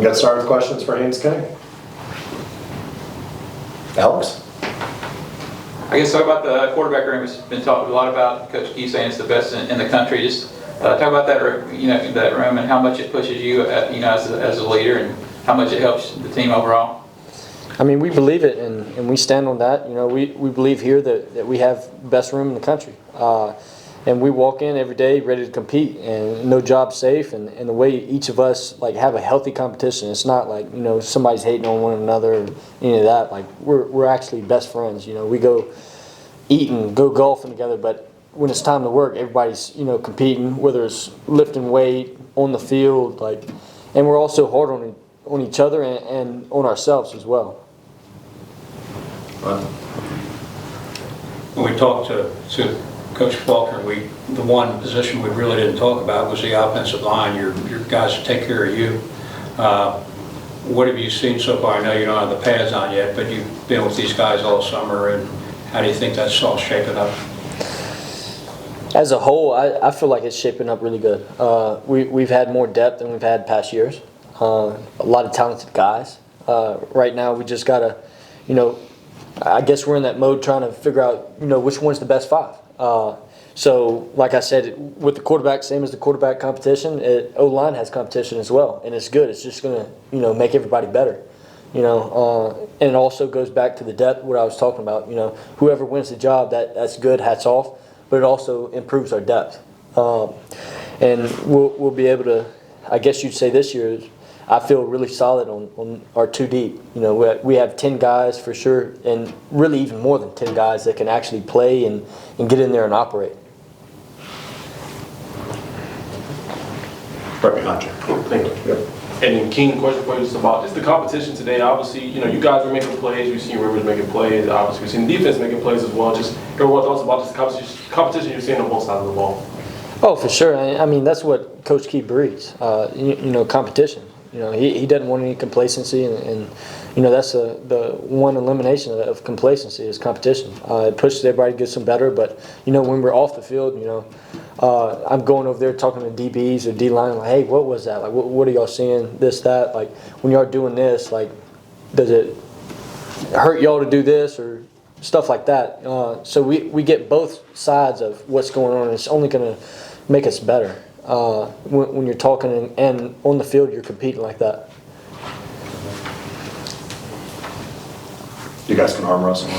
get started with questions for Haynes King. Alex? I guess talk about the quarterback room. It's been talked a lot about. Coach Key saying it's the best in the country. Just talk about that, that room and how much it pushes you, as a leader, and how much it helps the team overall. I mean, we believe it, and we stand on that. We believe here that we have the best room in the country. And we walk in every day ready to compete, and no job's safe. And the way each of us have a healthy competition, it's not like somebody's hating on one another or any of that. Like we're actually best friends. We go eat and go golfing together, but when it's time to work, everybody's competing, whether it's lifting weight on the field, and we're also hard on each other and on ourselves as well. When we talked to Coach Faulkner, the one position we really didn't talk about was the offensive line. Your guys take care of you. What have you seen so far? I know you don't have the pads on yet, but you've been with these guys all summer, and how do you think that's all shaping up? As a whole, I feel like it's shaping up really good. We've had more depth than we've had past years. A lot of talented guys. Right now, we just gotta, I guess we're in that mode trying to figure out, which one's the best five. So, like I said, with the quarterback, same as the quarterback competition, O-line has competition as well, and it's good. It's just going to, make everybody better, and it also goes back to the depth, what I was talking about. Whoever wins the job, that's good, hats off, but it also improves our depth. And we'll be able to, I guess you'd say this year, I feel really solid on our two deep. We have 10 guys for sure, and really even more than 10 guys that can actually play and get in there and operate. Right behind you. Cool, thank you. Yep. And then King, question for you is about just the competition today. Obviously, you guys were making plays. We've seen Rivers making plays. Obviously, we've seen the defense making plays as well. Just everyone thoughts about this competition you're seeing on both sides of the ball. Oh, for sure. I mean, that's what Coach Key breeds. Competition. He doesn't want any complacency, and that's the one elimination of complacency is competition. It pushes everybody to get some better, but when we're off the field, I'm going over there talking to DBs or D-line, like, hey, what was that? Like, what are y'all seeing? This, that. Like, when y'all doing this, like, does it hurt y'all to do this or stuff like that? So we get both sides of what's going on, and it's only going to make us better. When you're talking and on the field you're competing like that. You guys can arm wrestle.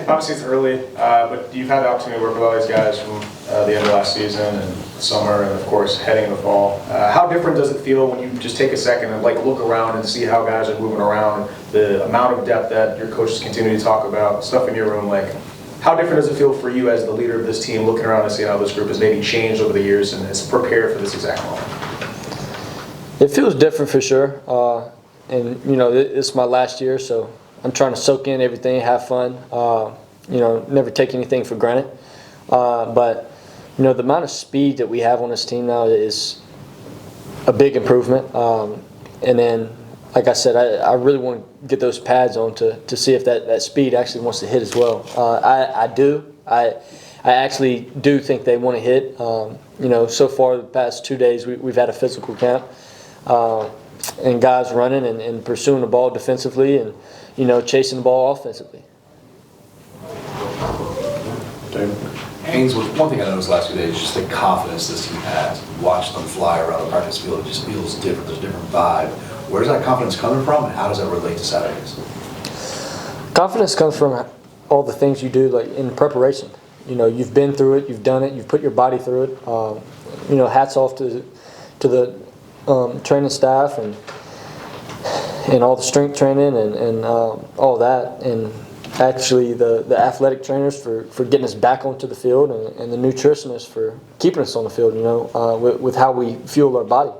Obviously it's early, but you've had the opportunity to work with all these guys from the end of last season and summer, and of course heading into the fall. How different does it feel when you just take a second and look around and see how guys are moving around, the amount of depth that your coaches continue to talk about, stuff in your room, how different does it feel for you as the leader of this team, looking around and seeing how this group has maybe changed over the years and is prepared for this exact moment? It feels different for sure, and it's my last year, so I'm trying to soak in everything, have fun, never take anything for granted. But the amount of speed that we have on this team now is a big improvement. And then, like I said, I really want to get those pads on to see if that speed actually wants to hit as well. I do. I actually do think they want to hit. So far the past 2 days we've had a physical camp, and guys running and pursuing the ball defensively and chasing the ball offensively. Haynes, one thing I noticed the last few days is just the confidence this team has. Watch them fly around the practice field, it just feels different. There's a different vibe. Where's that confidence coming from, and how does that relate to Saturdays? Confidence comes from all the things you do in preparation. You've been through it, you've done it, you've put your body through it. Hats off to the training staff and all the strength training and all that, and actually the athletic trainers for getting us back onto the field, and the nutritionists for keeping us on the field, with how we fuel our body.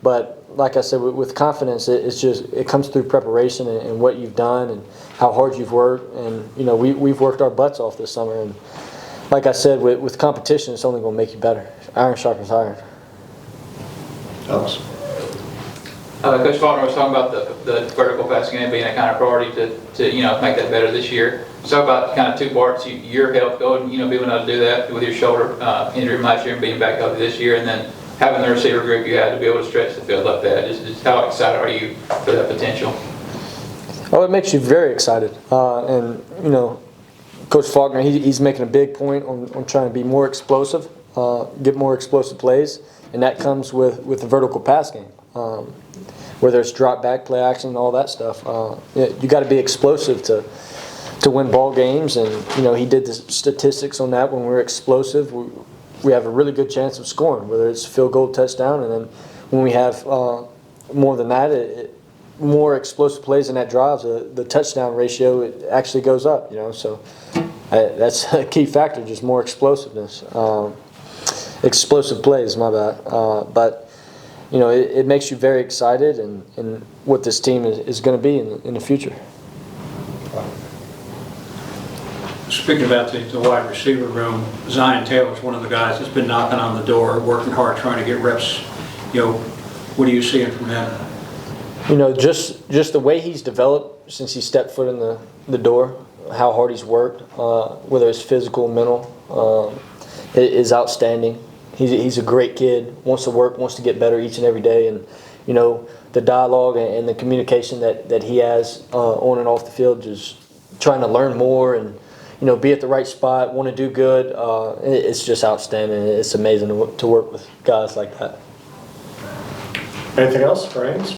But like I said, with confidence, it comes through preparation and what you've done and how hard you've worked, and we've worked our butts off this summer, and like I said, with competition, it's only going to make you better. Iron sharpens iron. Alex? Coach Faulkner was talking about the vertical passing game being a kind of priority to make that better this year. So about kind of two parts: your health, being able to do that with your shoulder injury from last year and being back healthy this year, and then having the receiver group you had to be able to stretch the field like that? Just how excited are you for that potential? Oh, it makes you very excited. And, you know, Coach Faulkner, he's making a big point on trying to be more explosive, get more explosive plays, and that comes with the vertical pass game. Whether it's drop back, play action, all that stuff. You got to be explosive to win ball games, and you know he did the statistics on that. When we're explosive, we have a really good chance of scoring, whether it's field goal, touchdown, and then when we have more than that, more explosive plays in that drives, the touchdown ratio it actually goes up. You know, so that's a key factor, just more explosiveness, explosive plays. My bad, but. You know, it makes you very excited in what this team is going to be in the future. Speaking about the wide receiver room, Zion Taylor's one of the guys that's been knocking on the door, working hard, trying to get reps. You know, what are you seeing from him? You know, just the way he's developed since he stepped foot in the door, how hard he's worked, whether it's physical, mental, is outstanding. He's a great kid, wants to work, wants to get better each and every day, and you know the dialogue and the communication that he has on and off the field, just trying to learn more and you know be at the right spot, want to do good. It's just outstanding. It's amazing to work with guys like that. Anything else for Haynes?